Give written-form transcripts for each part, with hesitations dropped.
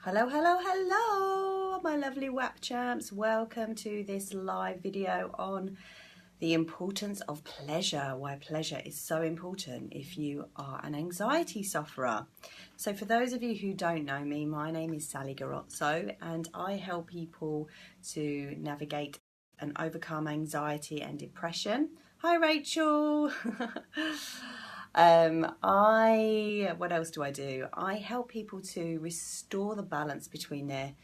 Hello, hello, hello, my lovely WAP champs. Welcome to this live video on the importance of pleasure, why pleasure is so important if you are an anxiety sufferer. So for those of you who don't know me, my name is Sally Garozzo and I help people to navigate and overcome anxiety and depression. Hi Rachel. What else do I do? I help people to restore the balance between their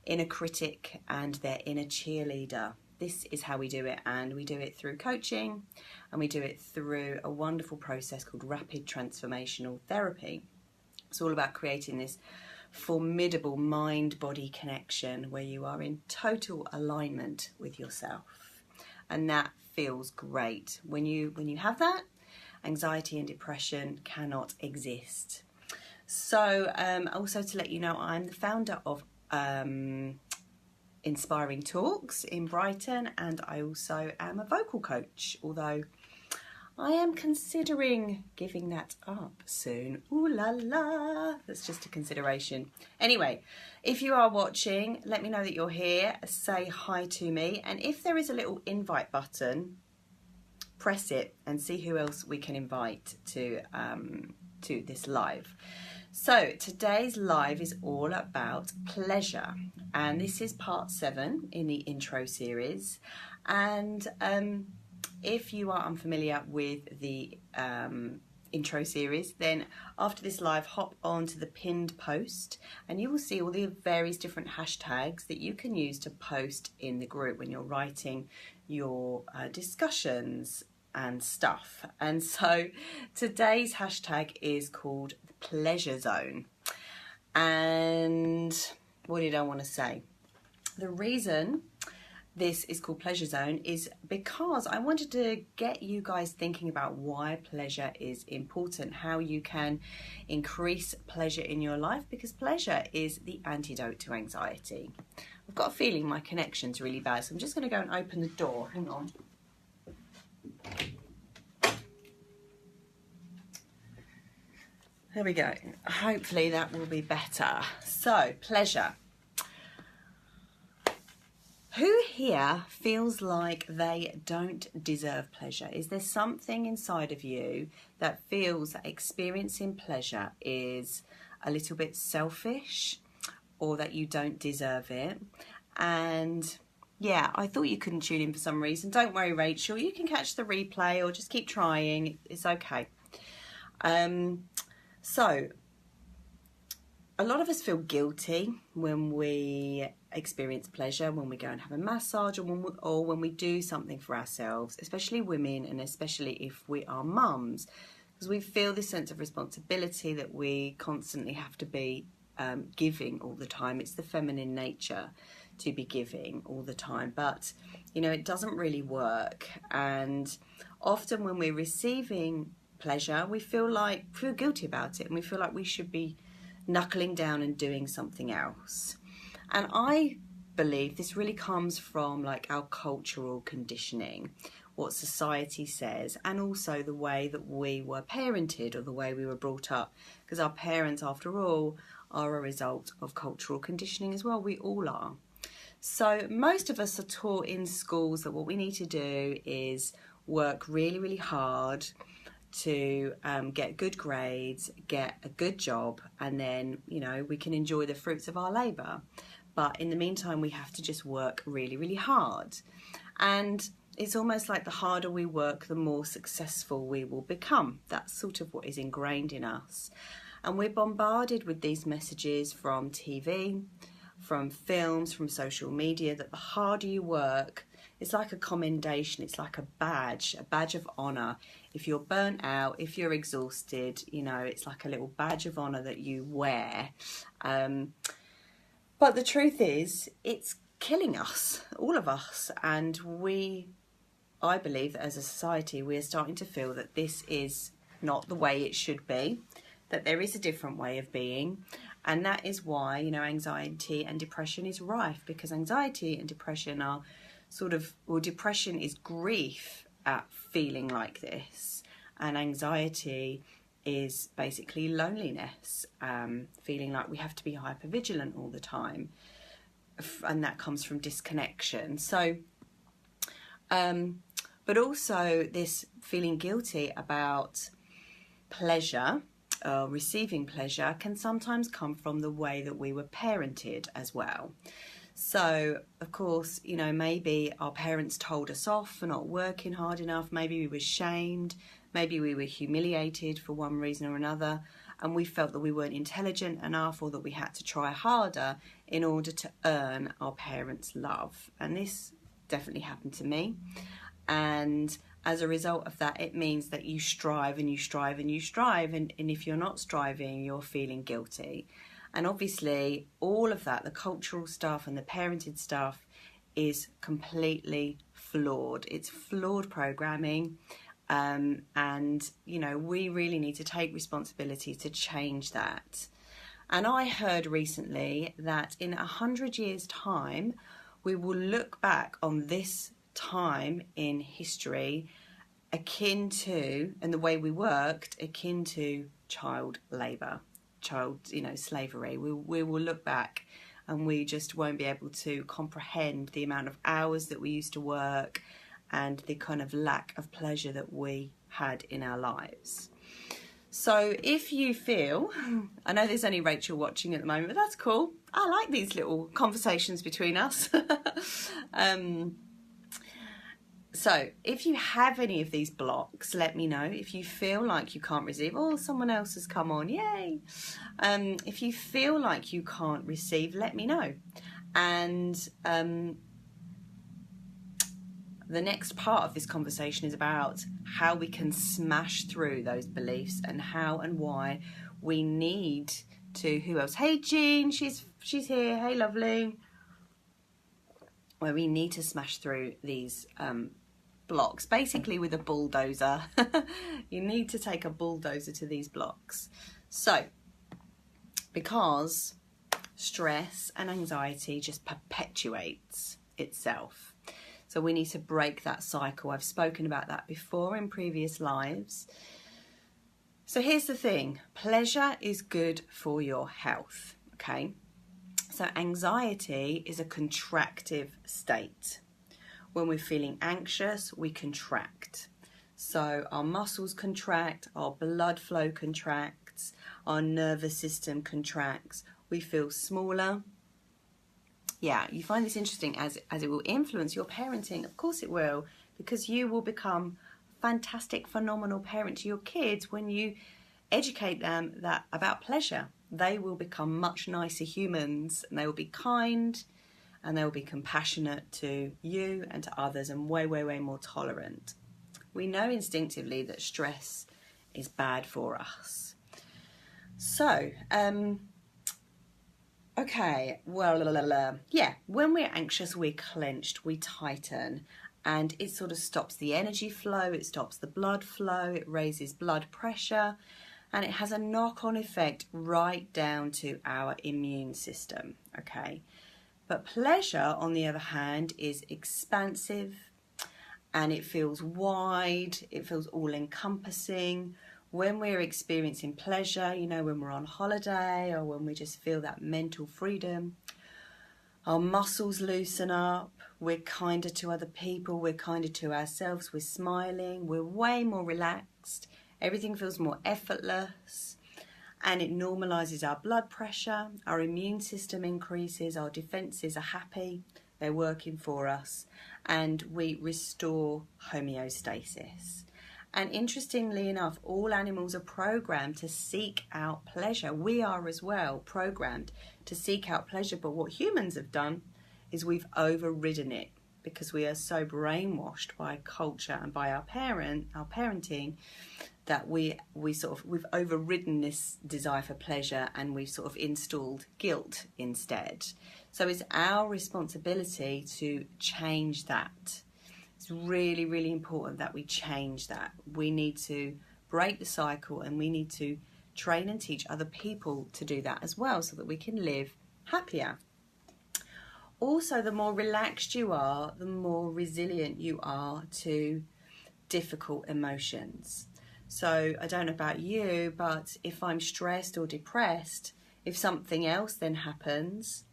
inner critic and their inner cheerleader. This is how we do it, and we do it through coaching, and we do it through a wonderful process called rapid transformational therapy. It's all about creating this formidable mind-body connection where you are in total alignment with yourself, and that feels great. When you have that, anxiety and depression cannot exist. So also to let you know, I'm the founder of Inspiring Talks in Brighton, and I also am a vocal coach, although I am considering giving that up soon. Ooh la la, that's just a consideration. Anyway, if you are watching, let me know that you're here, say hi to me, and if there is a little invite button, press it and see who else we can invite to this live. So today's live is all about pleasure, and this is part 7 in the intro series. And if you are unfamiliar with the intro series, then after this live, hop on to the pinned post and you will see all the various different hashtags that you can use to post in the group when you're writing your discussions and stuff. And so today's hashtag is called the pleasure zone. And what did I want to say? The reason this is called pleasure zone is because I wanted to get you guys thinking about why pleasure is important, how you can increase pleasure in your life, because pleasure is the antidote to anxiety. I've got a feeling my connection's really bad, so I'm just going to go and open the door. Hang on. There we go. Hopefully that will be better. So, pleasure. Who here feels like they don't deserve pleasure? Is there something inside of you that feels that experiencing pleasure is a little bit selfish, or that you don't deserve it? And yeah, I thought you couldn't tune in for some reason. Don't worry, Rachel, you can catch the replay or just keep trying. It's okay. So a lot of us feel guilty when we experience pleasure, when we go and have a massage, or when we do something for ourselves, especially women, and especially if we are mums, because we feel this sense of responsibility that we constantly have to be giving all the time. It's the feminine nature to be giving all the time, but you know, it doesn't really work. And often when we're receiving pleasure, we feel guilty about it, and we feel like we should be knuckling down and doing something else. And I believe this really comes from like our cultural conditioning, what society says, and also the way that we were parented, or the way we were brought up, because our parents, after all, are a result of cultural conditioning as well. We all are. So most of us are taught in schools that what we need to do is work really, really hard to get good grades, get a good job, and then, you know, we can enjoy the fruits of our labour. But in the meantime, we have to just work really, really hard. And it's almost like the harder we work, the more successful we will become. That's sort of what is ingrained in us. And we're bombarded with these messages from TV, from films, from social media, that the harder you work, it's like a commendation, it's like a badge of honour. If you're burnt out, if you're exhausted, you know, it's like a little badge of honour that you wear. But the truth is, it's killing us, all of us. And I believe that as a society, we are starting to feel that this is not the way it should be, that there is a different way of being. And that is why, you know, anxiety and depression is rife, because anxiety and depression are depression is grief at feeling like this, and anxiety is basically loneliness, feeling like we have to be hypervigilant all the time, and that comes from disconnection. So but also this feeling guilty about pleasure, receiving pleasure, can sometimes come from the way that we were parented as well. So, of course, you know, maybe our parents told us off for not working hard enough. Maybe we were shamed. Maybe we were humiliated for one reason or another. And we felt that we weren't intelligent enough, or that we had to try harder in order to earn our parents' love. And this definitely happened to me. And as a result of that, it means that you strive and you strive and you strive. And if you're not striving, you're feeling guilty. And obviously, all of that, the cultural stuff and the parented stuff, is completely flawed. It's flawed programming. And, you know, we really need to take responsibility to change that. And I heard recently that in 100 years' time, we will look back on this time in history akin to, and the way we worked, akin to child labour. Slavery. We will look back and we just won't be able to comprehend the amount of hours that we used to work and the kind of lack of pleasure that we had in our lives. So if you feel, I know there's only Rachel watching at the moment, but that's cool. I like these little conversations between us. So if you have any of these blocks, let me know. If you feel like you can't receive, oh, someone else has come on, yay. If you feel like you can't receive, let me know. And the next part of this conversation is about how we can smash through those beliefs and how and why we need to, who else? Hey, Jean, she's here. Hey, lovely. Where we need to smash through these blocks, basically with a bulldozer. You need to take a bulldozer to these blocks. So, because stress and anxiety just perpetuates itself. So we need to break that cycle. I've spoken about that before in previous lives. So here's the thing. Pleasure is good for your health, okay? So anxiety is a contractive state. When we're feeling anxious, we contract. So our muscles contract, our blood flow contracts, our nervous system contracts. We feel smaller. Yeah, you find this interesting as it will influence your parenting. Of course it will, because you will become a fantastic, phenomenal parent to your kids when you educate them about pleasure. They will become much nicer humans, and they will be kind, and they will be compassionate to you and to others, and way, way, way more tolerant. We know instinctively that stress is bad for us. So, okay, well, yeah, when we're anxious, we're clenched, we tighten, and it sort of stops the energy flow, it stops the blood flow, it raises blood pressure, and it has a knock-on effect right down to our immune system, okay? But pleasure, on the other hand, is expansive, and it feels wide, it feels all-encompassing. When we're experiencing pleasure, you know, when we're on holiday or when we just feel that mental freedom, our muscles loosen up, we're kinder to other people, we're kinder to ourselves, we're smiling, we're way more relaxed, everything feels more effortless, and it normalizes our blood pressure, our immune system increases, our defenses are happy, they're working for us, and we restore homeostasis. And interestingly enough, all animals are programmed to seek out pleasure. We are as well programmed to seek out pleasure. But what humans have done is we've overridden it, because we are so brainwashed by culture and by our parenting, that we've overridden this desire for pleasure, and we've sort of installed guilt instead. So it's our responsibility to change that. It's really, really important that we change that. We need to break the cycle, and we need to train and teach other people to do that as well, so that we can live happier. Also, the more relaxed you are, the more resilient you are to difficult emotions. So I don't know about you, but if I'm stressed or depressed, if something else then happens,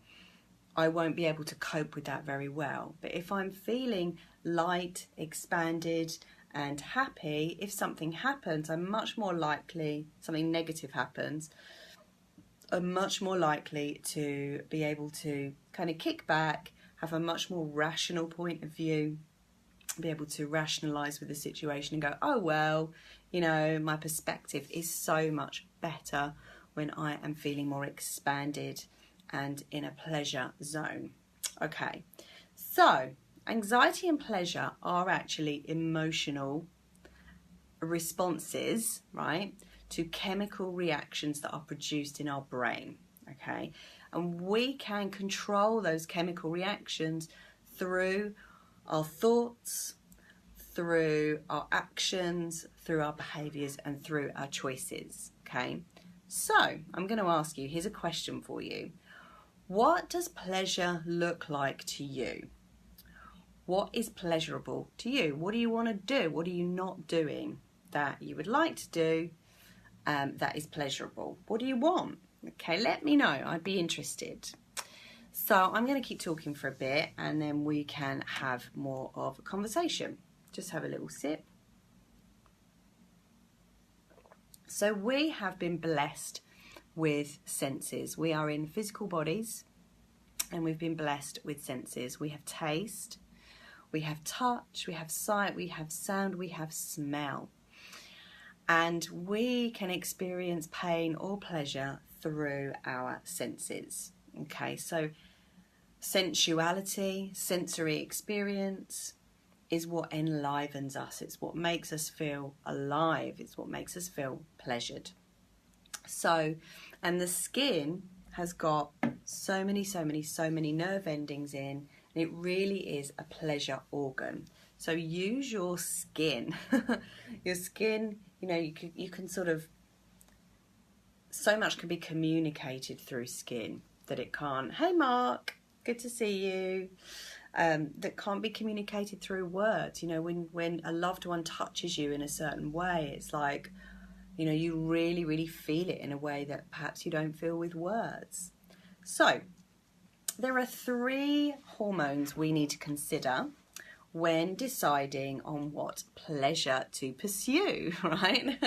I won't be able to cope with that very well. But if I'm feeling light, expanded, and happy, if something happens, I'm much more likely, something negative happens, I'm much more likely to be able to kind of kick back, have a much more rational point of view, be able to rationalize with the situation and go, oh, well, you know, my perspective is so much better when I am feeling more expanded and in a pleasure zone. Okay, so anxiety and pleasure are actually emotional responses, right, to chemical reactions that are produced in our brain. Okay, and we can control those chemical reactions through our thoughts, through our actions, through our behaviours, and through our choices. Okay, so I'm going to ask you, here's a question for you. What does pleasure look like to you? What is pleasurable to you? What do you want to do? What are you not doing that you would like to do that is pleasurable? What do you want? Okay, let me know. I'd be interested. So I'm going to keep talking for a bit and then we can have more of a conversation. Just have a little sip. So we have been blessed with senses. We are in physical bodies and we've been blessed with senses. We have taste, we have touch, we have sight, we have sound, we have smell. And we can experience pain or pleasure through our senses. Okay, so sensuality, sensory experience is what enlivens us. It's what makes us feel alive. It's what makes us feel pleasured. So, and the skin has got so many nerve endings in, and it really is a pleasure organ. So use your skin. Your skin, you know, you can sort of, so much can be communicated through skin that it can't. Hey Mark, good to see you. That can't be communicated through words. You know, when a loved one touches you in a certain way, it's like, you know, you really feel it in a way that perhaps you don't feel with words. So there are 3 hormones we need to consider when deciding on what pleasure to pursue, right?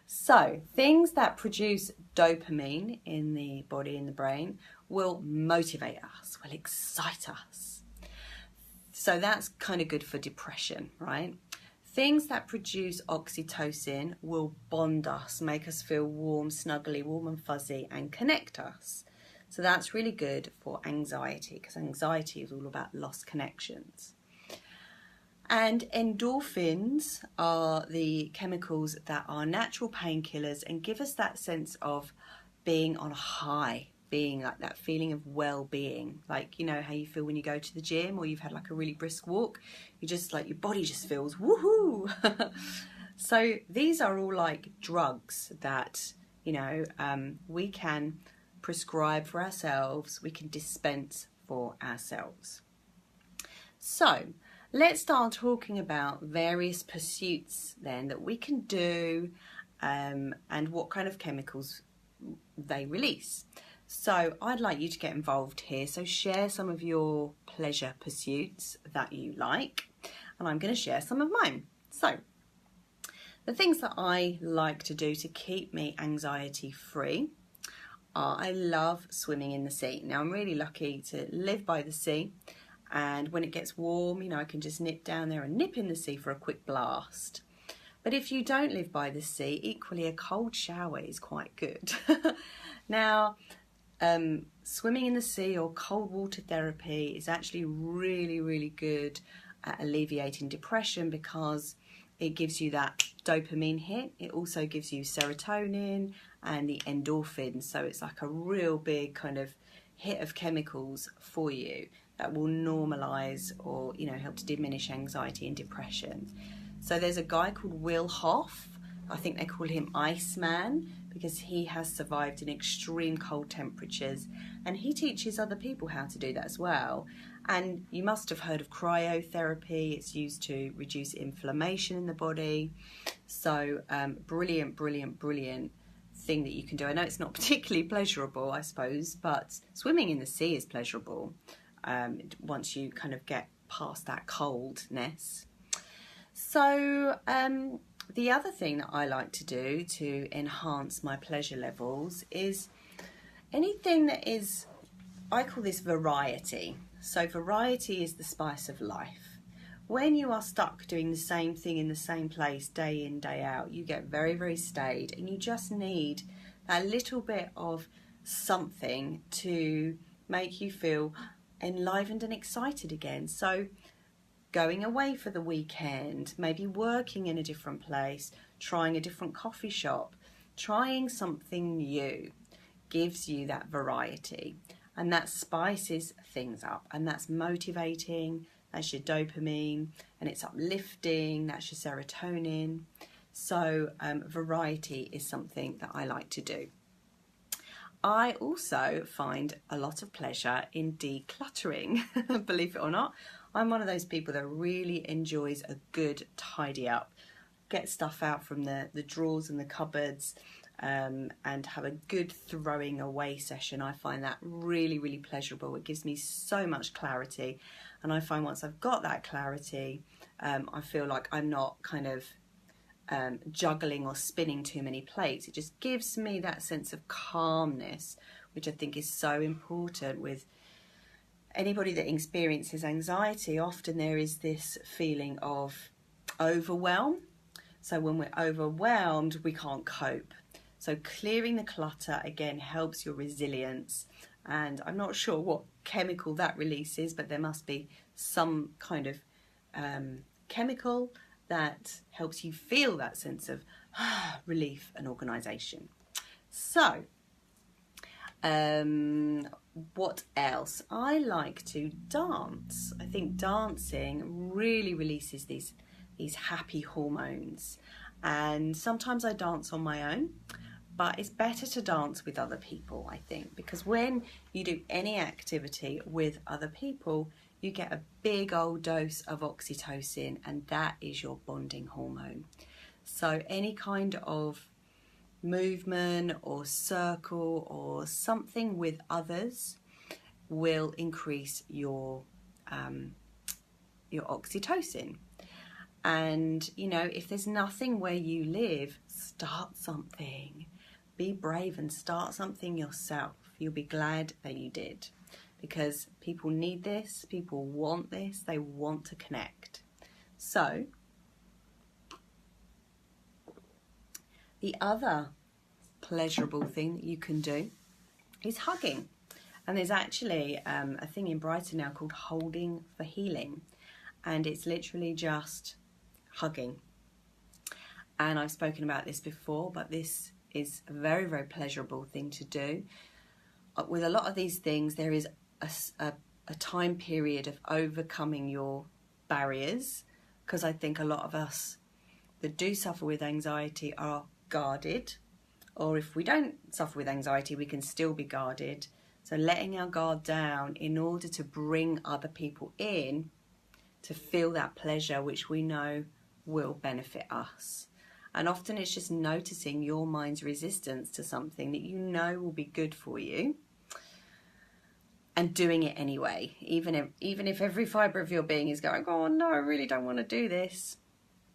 So things that produce dopamine in the body, in the brain, will motivate us, will excite us. So that's kind of good for depression, right? Things that produce oxytocin will bond us, make us feel warm, snuggly, warm and fuzzy, and connect us. So that's really good for anxiety, because anxiety is all about lost connections. And endorphins are the chemicals that are natural painkillers and give us that sense of being on a high, being like that feeling of well-being. Like, you know, how you feel when you go to the gym or you've had like a really brisk walk. You just like, your body just feels woohoo. So these are all like drugs that, you know, we can prescribe for ourselves, we can dispense for ourselves. So let's start talking about various pursuits then that we can do and what kind of chemicals they release. So I'd like you to get involved here. So share some of your pleasure pursuits that you like, and I'm going to share some of mine. So the things that I like to do to keep me anxiety free are, I love swimming in the sea. Now I'm really lucky to live by the sea, and when it gets warm, you know, I can just nip down there and nip in the sea for a quick blast. But if you don't live by the sea, equally a cold shower is quite good. Now, swimming in the sea or cold water therapy is actually really good at alleviating depression, because it gives you that dopamine hit. It also gives you serotonin and the endorphins. So it's like a real big kind of hit of chemicals for you that will normalize or, you know, help to diminish anxiety and depression. So there's a guy called Will Hoff. I think they call him Iceman, because he has survived in extreme cold temperatures, and he teaches other people how to do that as well. And you must have heard of cryotherapy. It's used to reduce inflammation in the body. So brilliant, brilliant, brilliant thing that you can do. I know it's not particularly pleasurable, I suppose, but swimming in the sea is pleasurable once you kind of get past that coldness. So the other thing that I like to do to enhance my pleasure levels is anything that is, I call this variety. So variety is the spice of life. When you are stuck doing the same thing in the same place day in, day out, you get very, very staid, and you just need that little bit of something to make you feel enlivened and excited again. So going away for the weekend, maybe working in a different place, trying a different coffee shop, trying something new gives you that variety. And that spices things up, and that's motivating, that's your dopamine, and it's uplifting, that's your serotonin. So variety is something that I like to do. I also find a lot of pleasure in decluttering, believe it or not. I'm one of those people that really enjoys a good tidy up, get stuff out from the drawers and the cupboards, and have a good throwing away session. I find that really, really pleasurable. It gives me so much clarity, and I find once I've got that clarity, I feel like I'm not kind of juggling or spinning too many plates. It just gives me that sense of calmness, which I think is so important with anybody that experiences anxiety. Often there is this feeling of overwhelm. So when we're overwhelmed, we can't cope. So clearing the clutter, again, helps your resilience. And I'm not sure what chemical that releases, but there must be some kind of chemical that helps you feel that sense of relief and organisation. So, what else? I like to dance. I think dancing really releases these happy hormones. And sometimes I dance on my own, but it's better to dance with other people, I think, because when you do any activity with other people, you get a big old dose of oxytocin, and that is your bonding hormone. So any kind of movement or circle or something with others will increase your oxytocin. And, you know, if there's nothing where you live, start something. Be brave and start something yourself. You'll be glad that you did, because people need this, people want this, they want to connect. So, the other pleasurable thing that you can do is hugging. And there's actually a thing in Brighton now called Holding for Healing. And it's literally just hugging. And I've spoken about this before, but this is a very, very pleasurable thing to do. With a lot of these things, there is a time period of overcoming your barriers, because I think a lot of us that do suffer with anxiety are guarded, or if we don't suffer with anxiety, we can still be guarded. So letting our guard down in order to bring other people in to feel that pleasure, which we know will benefit us. And often it's just noticing your mind's resistance to something that you know will be good for you, and doing it anyway, even if every fibre of your being is going, oh no, I really don't want to do this,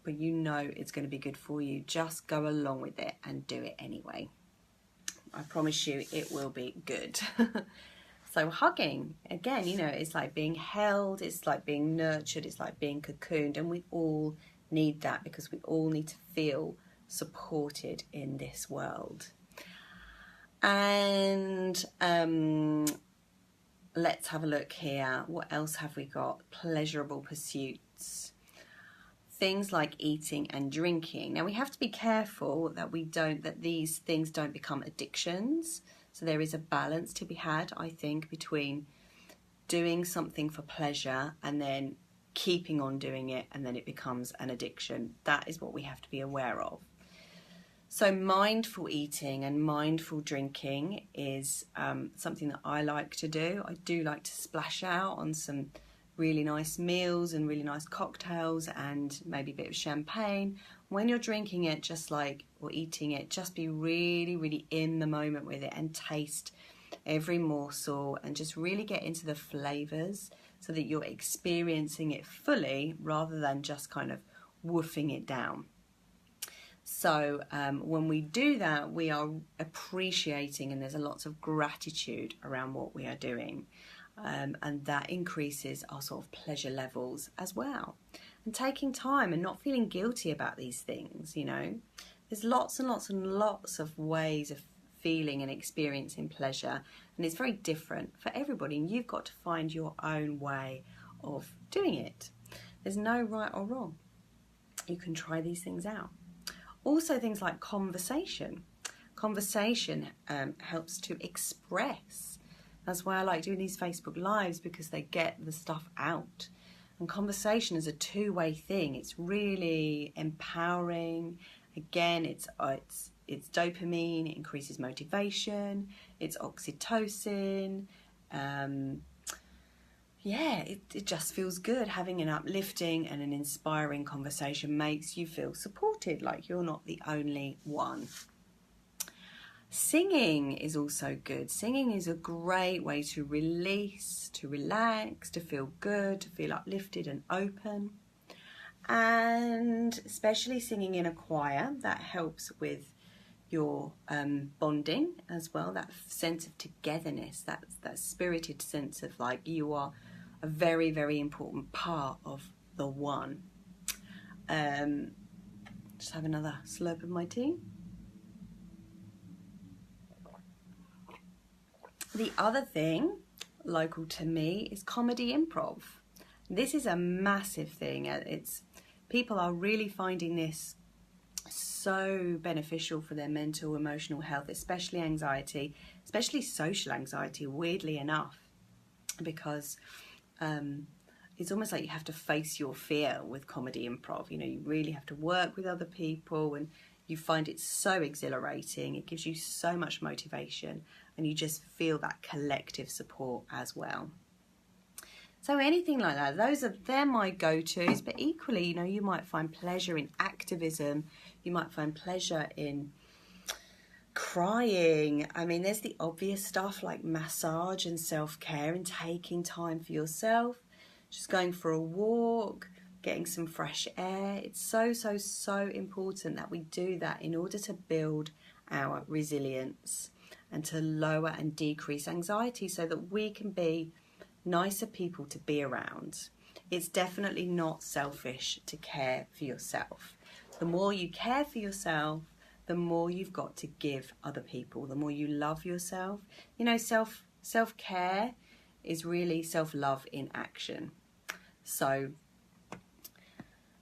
but you know it's going to be good for you. Just go along with it and do it anyway. I promise you it will be good. So hugging, again, you know, it's like being held, it's like being nurtured, it's like being cocooned, and we all need that, because we all need to feel supported in this world. And let's have a look here. What else have we got? Pleasurable pursuits. Things like eating and drinking. Now we have to be careful that that these things don't become addictions. So there is a balance to be had, I think, between doing something for pleasure and then keeping on doing it, and then it becomes an addiction. That is what we have to be aware of. So mindful eating and mindful drinking is something that I like to do. I do like to splash out on some really nice meals and really nice cocktails and maybe a bit of champagne. When you're drinking it, or eating it, just be really, really in the moment with it and taste every morsel and just really get into the flavours so that you're experiencing it fully rather than just kind of woofing it down. So when we do that, we are appreciating, and there's a lot of gratitude around what we are doing. And that increases our sort of pleasure levels as well. And taking time and not feeling guilty about these things, you know. There's lots and lots and lots of ways of feeling and experiencing pleasure, and it's very different for everybody, and you've got to find your own way of doing it. There's no right or wrong. You can try these things out. Also, things like conversation. Conversation helps to express. That's why I like doing these Facebook Lives, because they get the stuff out. And conversation is a two-way thing. It's really empowering. Again, it's dopamine. It increases motivation. It's oxytocin. It just feels good. Having an uplifting and an inspiring conversation makes you feel supported, like you're not the only one. Singing is also good. Singing is a great way to release, to relax, to feel good, to feel uplifted and open. And especially singing in a choir, that helps with your bonding as well, that sense of togetherness, that spirited sense of like you are a very, very important part of the one. Just have another slurp of my tea. The other thing local to me is comedy improv. This is a massive thing. People are really finding this so beneficial for their mental, emotional health, especially anxiety, especially social anxiety, weirdly enough, because it's almost like you have to face your fear with comedy improv. You know, you really have to work with other people, and you find it so exhilarating. It gives you so much motivation, and you just feel that collective support as well. So anything like that, they're my go-tos. But equally, you know, you might find pleasure in activism. You might find pleasure in crying. I mean, there's the obvious stuff like massage and self-care and taking time for yourself, just going for a walk, getting some fresh air. It's so, so, so important that we do that in order to build our resilience and to lower and decrease anxiety so that we can be nicer people to be around. It's definitely not selfish to care for yourself. The more you care for yourself, the more you've got to give other people, the more you love yourself. You know, self-care is really self-love in action. So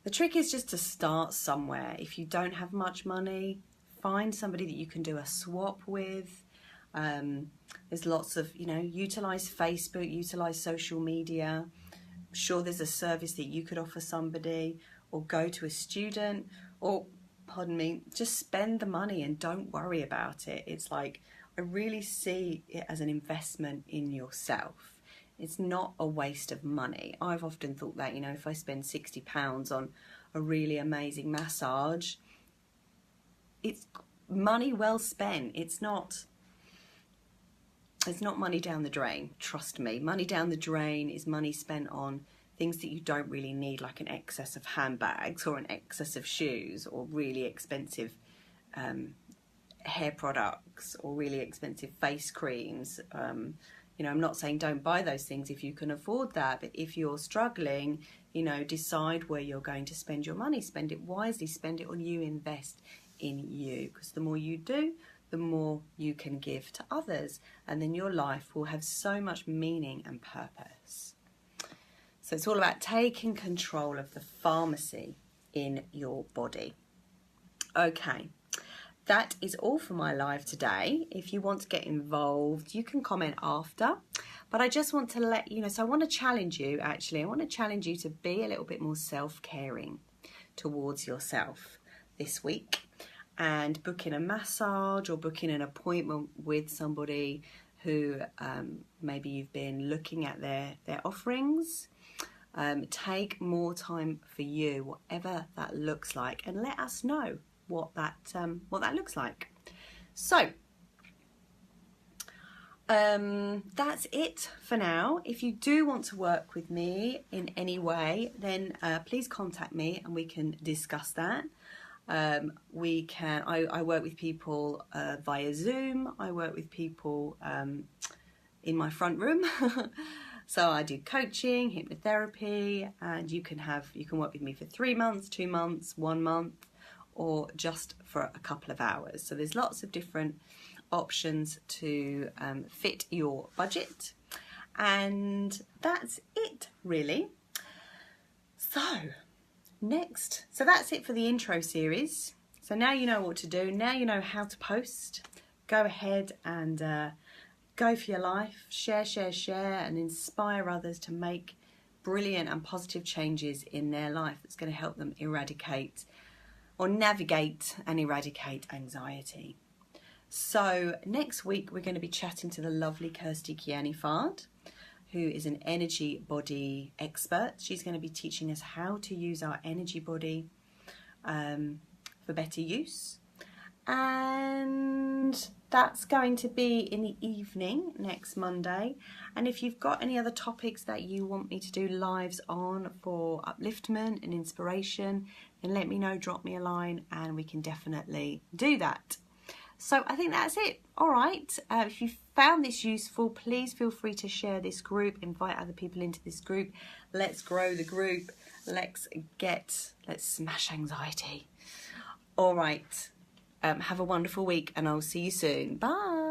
the trick is just to start somewhere. If you don't have much money, find somebody that you can do a swap with. There's lots of, you know, utilize Facebook, utilize social media. I'm sure there's a service that you could offer somebody, or go to a student, or, pardon me, just spend the money and don't worry about it. It's like, I really see it as an investment in yourself. It's not a waste of money. I've often thought that, you know, if I spend £60 on a really amazing massage, it's money well spent. It's not money down the drain, trust me. Money down the drain is money spent on things that you don't really need, like an excess of handbags or an excess of shoes or really expensive hair products or really expensive face creams. You know, I'm not saying don't buy those things if you can afford that, but if you're struggling, you know, decide where you're going to spend your money. Spend it wisely, spend it on you, invest in you, because the more you do, the more you can give to others, and then your life will have so much meaning and purpose. So it's all about taking control of the pharmacy in your body. Okay, that is all for my live today. If you want to get involved, you can comment after, but I just want to let you know, so I want to challenge you, actually. I want to challenge you to be a little bit more self-caring towards yourself this week. and booking a massage or booking an appointment with somebody who maybe you've been looking at their offerings. Take more time for you, whatever that looks like, and let us know what that looks like. So that's it for now. If you do want to work with me in any way, then please contact me and we can discuss that. I work with people via Zoom. I work with people in my front room. So I do coaching, hypnotherapy, and you can work with me for 3 months, 2 months, 1 month, or just for a couple of hours. So there's lots of different options to fit your budget, and that's it really. So that's it for the intro series. So now you know what to do, now you know how to post. Go ahead and go for your life, share, and inspire others to make brilliant and positive changes in their life that's going to help them navigate and eradicate anxiety. So next week we're going to be chatting to the lovely Kirsty Kiani-Fard, who is an energy body expert. She's going to be teaching us how to use our energy body for better use. And that's going to be in the evening next Monday. And if you've got any other topics that you want me to do lives on for upliftment and inspiration, then let me know, drop me a line, and we can definitely do that. So I think that's it. All right. If you found this useful, please feel free to share this group, invite other people into this group. Let's grow the group. Let's smash anxiety. All right. Have a wonderful week, and I'll see you soon. Bye.